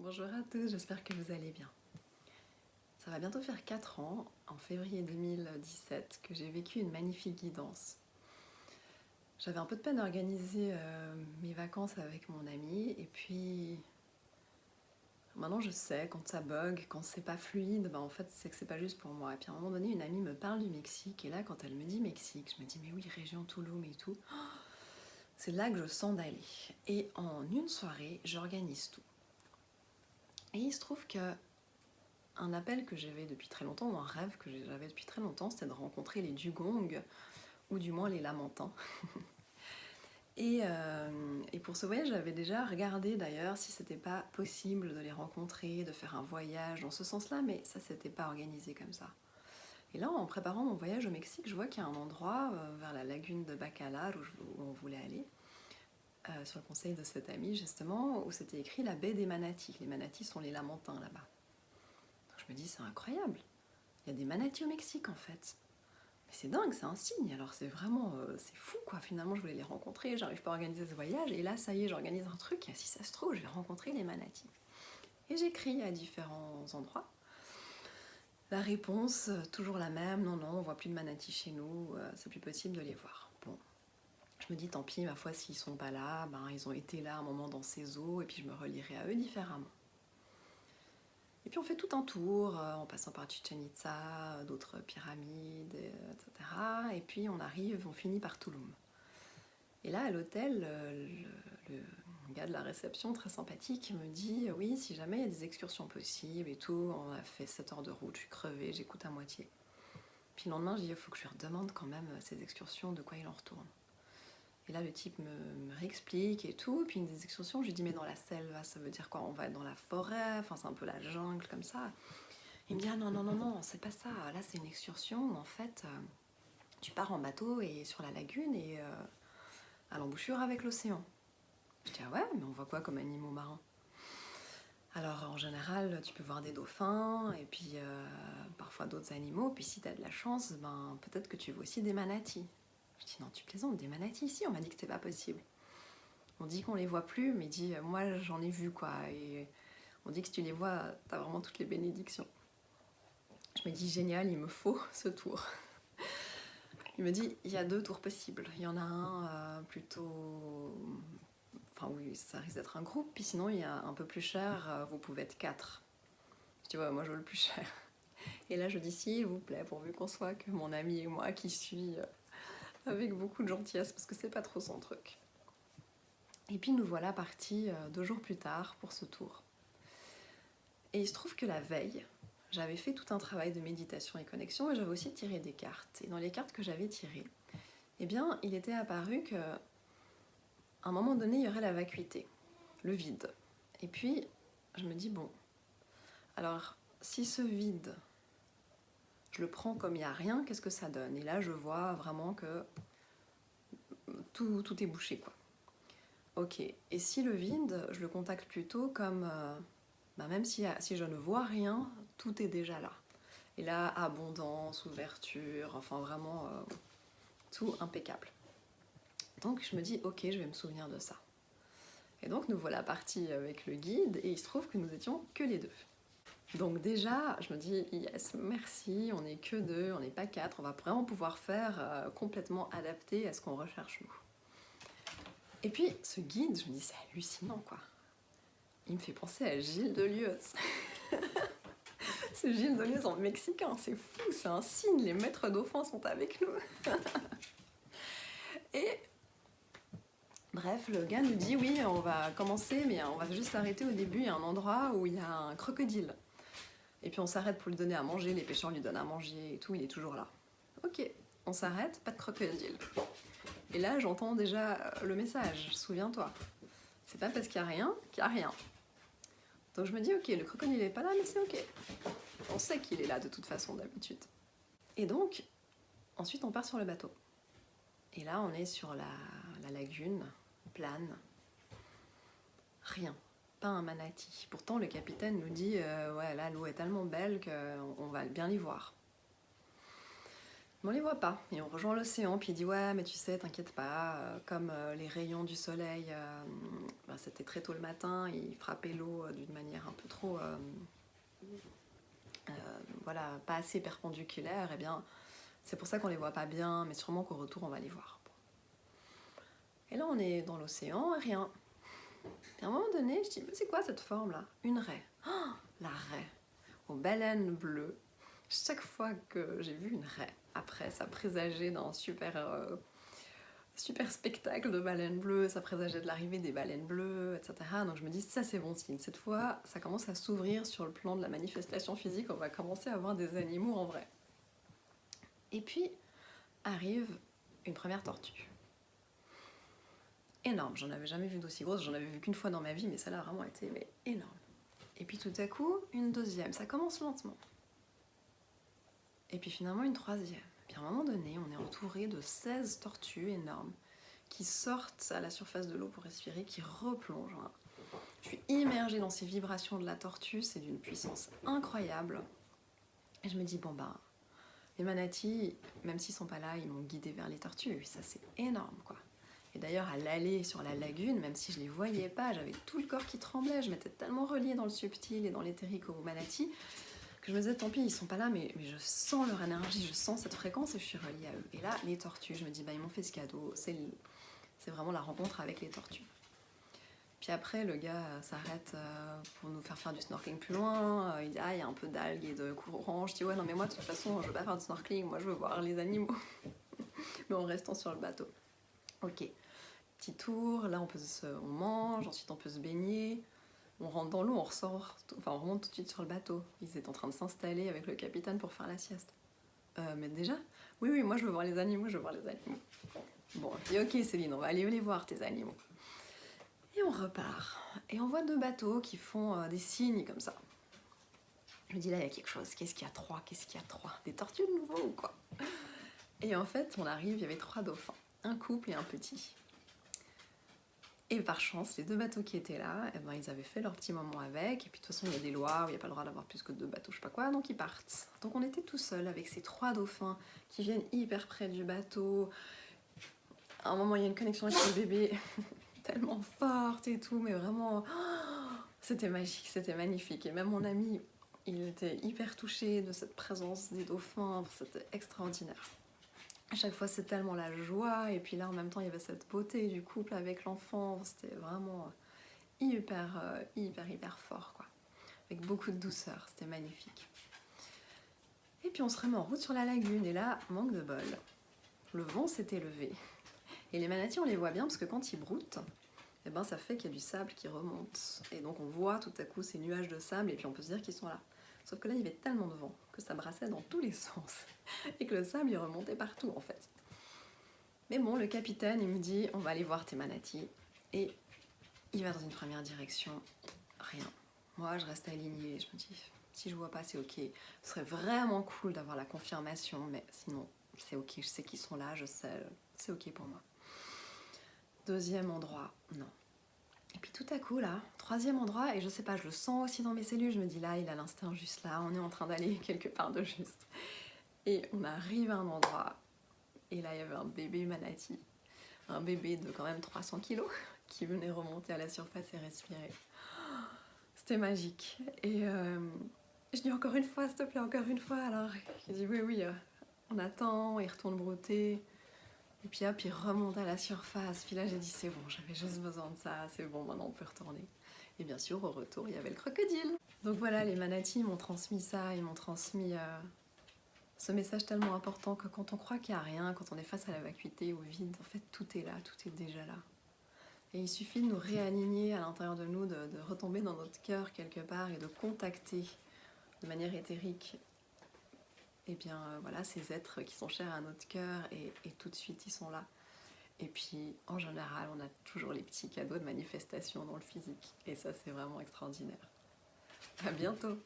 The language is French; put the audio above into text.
Bonjour à tous, j'espère que vous allez bien. Ça va bientôt faire 4 ans, en février 2017, que j'ai vécu une magnifique guidance. J'avais un peu de peine à organiser mes vacances avec mon ami, et puis maintenant je sais, quand ça bug, quand c'est pas fluide, en fait c'est que c'est pas juste pour moi. Et puis à un moment donné, une amie me parle du Mexique, et là quand elle me dit Mexique, je me dis mais oui, région Tulum et tout, c'est là que je sens d'aller. Et en une soirée, j'organise tout. Et il se trouve que un appel que j'avais depuis très longtemps, ou un rêve que j'avais depuis très longtemps, c'était de rencontrer les Dugong, ou du moins les Lamentins. Et pour ce voyage, j'avais déjà regardé d'ailleurs si c'était pas possible de les rencontrer, de faire un voyage dans ce sens-là, mais ça s'était pas organisé comme ça. Et là, en préparant mon voyage au Mexique, je vois qu'il y a un endroit vers la lagune de Bacalar où on voulait aller, sur le conseil de cet ami justement, où c'était écrit la baie des manatis. Les manatis sont les Lamentins là-bas. Donc je me dis, c'est incroyable. Il y a des manatis au Mexique en fait. Mais c'est dingue, c'est un signe. Alors c'est vraiment, c'est fou quoi. Finalement, je voulais les rencontrer, j'arrive pas à organiser ce voyage. Et là, ça y est, j'organise un truc. Et si ça se trouve, je vais rencontrer les manatis. Et j'écris à différents endroits. La réponse, toujours la même. Non, non, on voit plus de manatis chez nous. C'est plus possible de les voir. Bon. Je me dis, tant pis, ma foi, s'ils sont pas là, ils ont été là un moment dans ces eaux. Et puis je me relierai à eux différemment. Et puis on fait tout un tour, en passant par Chichen Itza, d'autres pyramides, etc. Et puis on finit par Tulum. Et là, à l'hôtel, le gars de la réception, très sympathique, me dit « Oui, si jamais il y a des excursions possibles et tout, on a fait 7 heures de route, je suis crevée, j'écoute à moitié. » Puis le lendemain, je dis « Il faut que je lui redemande quand même ces excursions, de quoi il en retourne. » Et là, le type me réexplique et tout. Puis une des excursions, je lui dis « Mais dans la selve, ça veut dire quoi? On va être dans la forêt, enfin c'est un peu la jungle comme ça. » Il me dit « Ah non, non, non, non, c'est pas ça. Là, c'est une excursion où en fait, tu pars en bateau et sur la lagune et à l'embouchure avec l'océan. » Je dis « Ah ouais, mais on voit quoi comme animaux marins? » Alors en général, tu peux voir des dauphins et puis parfois d'autres animaux. Puis si tu as de la chance, peut-être que tu vois aussi des manatis. Je dis « Non, tu plaisantes, des manatis ici, on m'a dit que c'était pas possible. » On dit qu'on les voit plus, mais il dit « Moi, j'en ai vu quoi. Et on dit que si tu les vois, t'as vraiment toutes les bénédictions. » Je me dis « Génial, il me faut ce tour. » Il me dit, il y a 2 tours possibles. Il y en a un plutôt... Enfin oui, ça risque d'être un groupe. Puis sinon, il y a un peu plus cher, vous pouvez être 4. Je dis, ouais, moi je veux le plus cher. Et là, je dis, s'il vous plaît, pourvu qu'on soit que mon ami et moi qui suit avec beaucoup de gentillesse, parce que c'est pas trop son truc. Et puis nous voilà partis 2 jours plus tard pour ce tour. Et il se trouve que la veille, j'avais fait tout un travail de méditation et connexion et j'avais aussi tiré des cartes. Et dans les cartes que j'avais tirées, eh bien, il était apparu qu'à un moment donné, il y aurait la vacuité, le vide. Et puis, je me dis, bon, alors, si ce vide, je le prends comme il n'y a rien, qu'est-ce que ça donne? Et là, je vois vraiment que tout est bouché, quoi. Ok, et si le vide, je le contacte plutôt comme, même si je ne vois rien, tout est déjà là. Et là, abondance, ouverture, enfin vraiment tout impeccable. Donc je me dis, ok, je vais me souvenir de ça. Et donc nous voilà partis avec le guide et il se trouve que nous étions que les 2. Donc déjà, je me dis, yes, merci, on n'est que 2, on n'est pas 4, on va vraiment pouvoir faire complètement adapté à ce qu'on recherche nous. Et puis ce guide, je me dis, c'est hallucinant quoi. Il me fait penser à Gilles Delieuse. C'est Gilles Delieuse en mexicain, c'est fou, c'est un signe, les maîtres dauphins sont avec nous. Et bref, le gars nous dit, oui, on va commencer, mais on va juste s'arrêter au début, il y a un endroit où il y a un crocodile. Et puis on s'arrête pour lui donner à manger, les pêcheurs lui donnent à manger et tout, il est toujours là. Ok, on s'arrête, pas de crocodile. Et là, j'entends déjà le message, souviens-toi. C'est pas parce qu'il y a rien qu'il y a rien. Donc je me dis, ok, le crocodile est pas là, mais c'est ok. On sait qu'il est là de toute façon d'habitude. Et donc, ensuite on part sur le bateau. Et là, on est sur la lagune, plane. Rien, pas un manati. Pourtant, le capitaine nous dit, ouais, là, l'eau est tellement belle qu'on va bien l'y voir. Mais on les voit pas, et on rejoint l'océan, puis il dit, ouais, mais tu sais, t'inquiète pas, comme les rayons du soleil, c'était très tôt le matin, ils frappaient l'eau d'une manière un trop... voilà, pas assez perpendiculaires, et bien c'est pour ça qu'on les voit pas bien, mais sûrement qu'au retour on va les voir. Et là on est dans l'océan, rien. Et à un moment donné, je dis, mais c'est quoi cette forme-là? Une raie. Oh, la raie, aux baleines bleues. Chaque fois que j'ai vu une raie, après, ça présageait d'un super spectacle de baleines bleues, ça présageait de l'arrivée des baleines bleues, etc. Donc je me dis, ça c'est bon signe. Cette fois, ça commence à s'ouvrir sur le plan de la manifestation physique, on va commencer à voir des animaux en vrai. Et puis, arrive une première tortue. Énorme, j'en avais jamais vu d'aussi grosse, j'en avais vu qu'une fois dans ma vie, mais celle-là a vraiment été énorme. Et puis tout à coup, une deuxième, ça commence lentement. Et puis finalement une troisième. Puis à un moment donné, on est entouré de 16 tortues énormes qui sortent à la surface de l'eau pour respirer, qui replongent. Je suis immergée dans ces vibrations de la tortue, c'est d'une puissance incroyable. Et je me dis, bon ben, les manatis, même s'ils sont pas là, ils m'ont guidée vers les tortues. Ça c'est énorme quoi. Et d'ailleurs, à l'aller sur la lagune, même si je les voyais pas, j'avais tout le corps qui tremblait, je m'étais tellement reliée dans le subtil et dans l'éthérique aux manatis, que je me disais, tant pis, ils sont pas là, mais je sens leur énergie, je sens cette fréquence et je suis reliée à eux. Et là, les tortues, je me dis, bah, ils m'ont fait ce cadeau, c'est vraiment la rencontre avec les tortues. Puis après, le gars s'arrête pour nous faire du snorkeling plus loin, il dit, ah, il y a un peu d'algues et de courants. Je dis, ouais, non, mais moi, de toute façon, je veux pas faire du snorkeling, moi, je veux voir les animaux. Mais en restant sur le bateau. Ok, petit tour, là on mange, ensuite on peut se baigner, on rentre dans l'eau, on ressort, on remonte tout de suite sur le bateau. Ils étaient en train de s'installer avec le capitaine pour faire la sieste. Mais déjà? Oui, moi je veux voir les animaux, Bon, je dis ok Céline, on va aller les voir tes animaux. Et on repart, et on voit 2 bateaux qui font des signes comme ça. Je me dis là il y a quelque chose, qu'est-ce qu'il y a 3? Des tortues de nouveau ou quoi? Et en fait on arrive, il y avait 3 dauphins, un couple et un petit. Et par chance, les 2 bateaux qui étaient là, eh ben, ils avaient fait leur petit moment avec, et puis de toute façon il y a des lois où il n'y a pas le droit d'avoir plus que 2 bateaux, je sais pas quoi, donc ils partent. Donc on était tout seul avec ces 3 dauphins qui viennent hyper près du bateau. À un moment il y a une connexion avec le bébé tellement forte et tout, mais vraiment, c'était magique, c'était magnifique. Et même mon ami, il était hyper touché de cette présence des dauphins, c'était extraordinaire. À chaque fois, c'est tellement la joie, et puis là, en même temps, il y avait cette beauté du couple avec l'enfant, c'était vraiment hyper fort, quoi. Avec beaucoup de douceur, c'était magnifique. Et puis on se remet en route sur la lagune, et là, manque de bol, le vent s'était levé. Et les manatis, on les voit bien, parce que quand ils broutent, eh ben, ça fait qu'il y a du sable qui remonte. Et donc on voit tout à coup ces nuages de sable, et puis on peut se dire qu'ils sont là. Sauf que là, il y avait tellement de vent que ça brassait dans tous les sens, et que le sable, il remontait partout, en fait. Mais bon, le capitaine, il me dit, on va aller voir tes manatis. Et il va dans une première direction, rien. Moi, je reste alignée, je me dis, si je vois pas, c'est ok. Ce serait vraiment cool d'avoir la confirmation, mais sinon, c'est ok, je sais qu'ils sont là, je sais, c'est ok pour moi. Deuxième endroit, non. Et puis tout à coup, là, troisième endroit, et je sais pas, je le sens aussi dans mes cellules, je me dis là, il a l'instinct juste là, on est en train d'aller quelque part de juste. Et on arrive à un endroit, et là, il y avait un bébé manati, un bébé de quand même 300 kilos, qui venait remonter à la surface et respirer. C'était magique. Et je dis encore une fois, s'il te plaît, encore une fois. Alors, il dit oui, on attend, il retourne brouter. Et puis hop, il remonte à la surface. Puis là, j'ai dit, c'est bon, j'avais juste besoin de ça, c'est bon, maintenant on peut retourner. Et bien sûr, au retour, il y avait le crocodile. Donc voilà, les manatis m'ont transmis ça, ils m'ont transmis ce message tellement important que quand on croit qu'il n'y a rien, quand on est face à la vacuité, au vide, en fait, tout est là, tout est déjà là. Et il suffit de nous réaligner à l'intérieur de nous, de retomber dans notre cœur quelque part et de contacter de manière éthérique et bien voilà, ces êtres qui sont chers à notre cœur et tout de suite ils sont là. Et puis en général on a toujours les petits cadeaux de manifestation dans le physique et ça c'est vraiment extraordinaire. À bientôt.